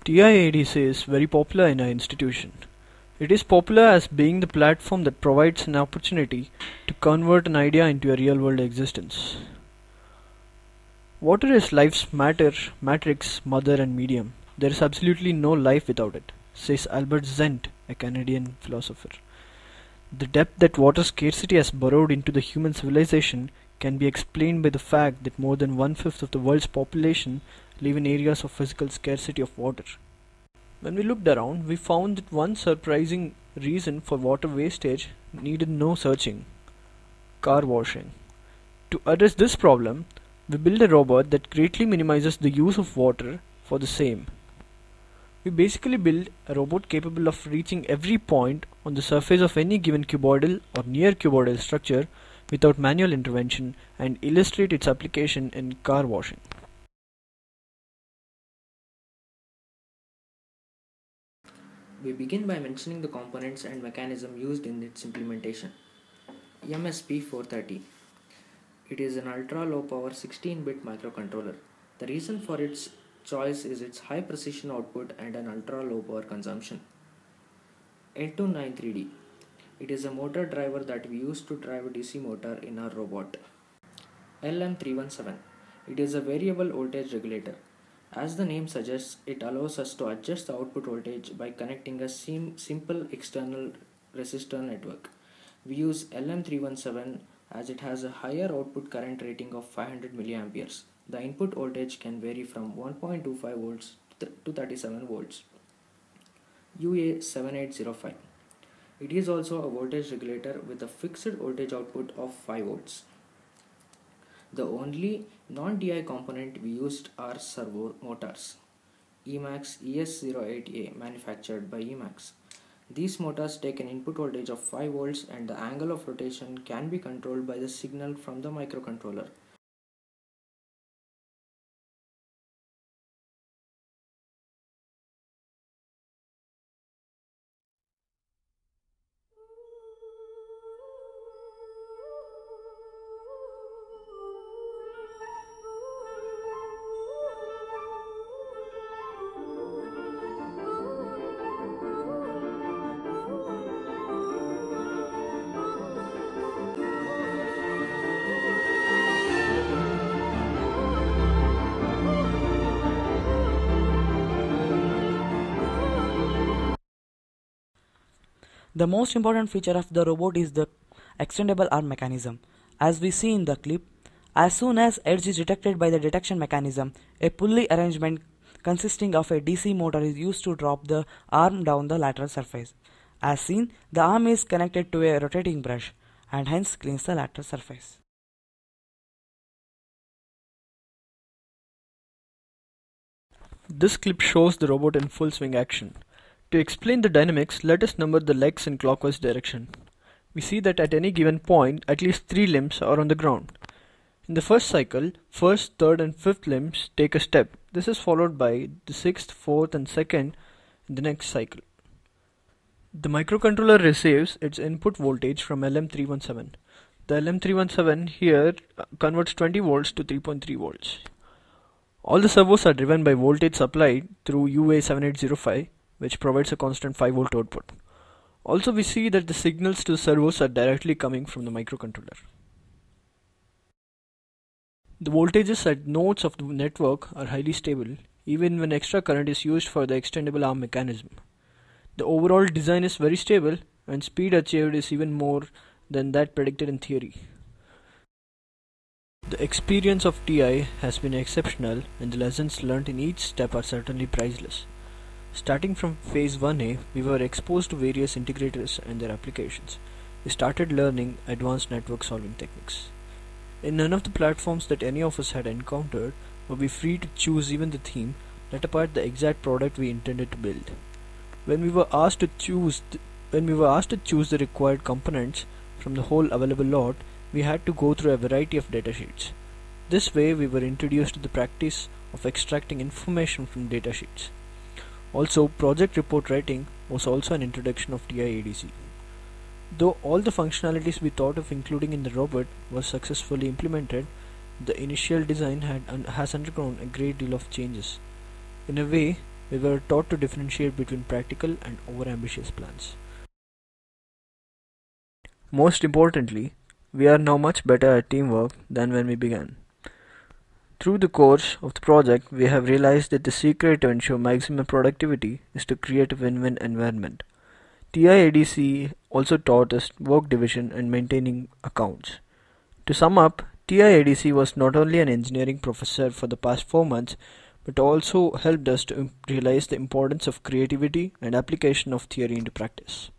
TI-ADC is very popular in our institution. It is popular as being the platform that provides an opportunity to convert an idea into a real-world existence. Water is life's matter, matrix, mother and medium. There is absolutely no life without it, says Albert Zent, a Canadian philosopher. The depth that water scarcity has burrowed into the human civilization can be explained by the fact that more than one-fifth of the world's population live in areas of physical scarcity of water. When we looked around, we found that one surprising reason for water wastage needed no searching: car washing. To address this problem, we built a robot that greatly minimizes the use of water for the same. We basically build a robot capable of reaching every point on the surface of any given cuboidal or near cuboidal structure without manual intervention and illustrate its application in car washing. We begin by mentioning the components and mechanism used in its implementation. MSP430. It is an ultra-low power 16-bit microcontroller. The reason for its choice is its high precision output and an ultra-low power consumption. L293D. It is a motor driver that we use to drive a DC motor in our robot. LM317. It is a variable voltage regulator. As the name suggests, it allows us to adjust the output voltage by connecting a simple external resistor network. We use LM317 as it has a higher output current rating of 500 mA. The input voltage can vary from 1.25 volts to 37 volts. UA7805. It is also a voltage regulator with a fixed voltage output of 5 volts. The only non-TI component we used are servo motors. Emax ES08A, manufactured by Emax. These motors take an input voltage of 5 volts and the angle of rotation can be controlled by the signal from the microcontroller. The most important feature of the robot is the extendable arm mechanism. As we see in the clip, as soon as edge is detected by the detection mechanism, a pulley arrangement consisting of a DC motor is used to drop the arm down the lateral surface. As seen, the arm is connected to a rotating brush and hence cleans the lateral surface. This clip shows the robot in full swing action. To explain the dynamics, let us number the legs in clockwise direction. We see that at any given point, at least 3 limbs are on the ground. In the first cycle, first, third and fifth limbs take a step. This is followed by the sixth, fourth and second in the next cycle. The microcontroller receives its input voltage from LM317. The LM317 here converts 20 volts to 3.3 volts. All the servos are driven by voltage supplied through UA7805, which provides a constant 5 volt output. Also, we see that the signals to the servos are directly coming from the microcontroller. The voltages at nodes of the network are highly stable, even when extra current is used for the extendable arm mechanism. The overall design is very stable, and speed achieved is even more than that predicted in theory. The experience of TI has been exceptional, and the lessons learnt in each step are certainly priceless. Starting from phase 1A, we were exposed to various integrators and their applications. We started learning advanced network solving techniques. In none of the platforms that any of us had encountered were we free to choose even the theme, let apart the exact product we intended to build. When we were asked to choose the required components from the whole available lot, we had to go through a variety of datasheets. This way, we were introduced to the practice of extracting information from datasheets. Also, project report writing was also an introduction of TI-ADC. Though all the functionalities we thought of including in the robot were successfully implemented, the initial design has undergone a great deal of changes. In a way, We were taught to differentiate between practical and overambitious plans. Most importantly, we are now much better at teamwork than when we began. Through the course of the project, we have realized that the secret to ensure maximum productivity is to create a win-win environment. TIADC also taught us work division and maintaining accounts. To sum up, TIADC was not only an engineering professor for the past 4 months, but also helped us to realize the importance of creativity and application of theory into practice.